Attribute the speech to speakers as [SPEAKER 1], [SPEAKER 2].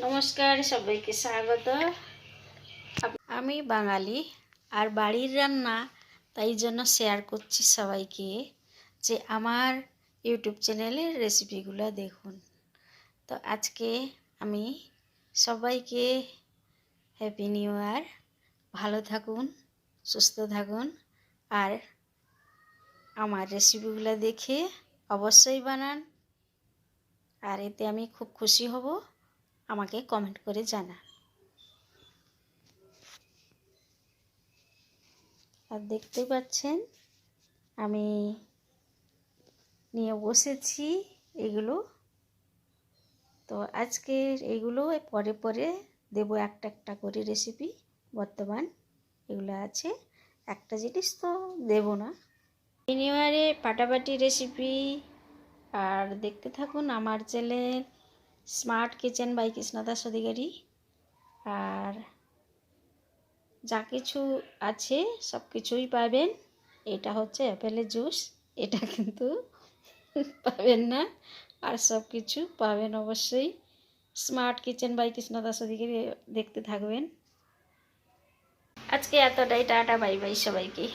[SPEAKER 1] নমস্কার, সবাইকে স্বাগত। আমি বাঙালি আর বাড়ির রান্না, তাই জন্য শেয়ার করছি সবাইকে যে আমার ইউটিউব চ্যানেলের রেসিপিগুলো দেখুন। তো আজকে আমি সবাইকে হ্যাপি নিউ ইয়ার। ভালো থাকুন, সুস্থ থাকুন, আর আমার রেসিপিগুলো দেখে অবশ্যই বানান, আর এতে আমি খুব খুশি হব। আমাকে কমেন্ট করে জানান। আর দেখতে পাচ্ছেন আমি নিয়ে বসেছি এগুলো। তো আজকে এগুলো পরে পরে দেব একটা একটা করে রেসিপি। বর্তমান এগুলো আছে, একটা জিনিস তো দেব না। নিউ ইয়ারে পাটাপাটি রেসিপি। আর দেখতে থাকুন আমার channel smart kitchen by Krishna Das Adhikari. আর যা কিছু আছে সব কিছুই পাবেন। এটা হচ্ছে অ্যাপেলের জুস, এটা কিন্তু পাবেন না, আর সব কিছু পাবেন অবশ্যই smart kitchen by Krishna Das Adhikari. দেখতে থাকবেন। আজকে এতটাই, টাটা, বাই বাই সবাইকে।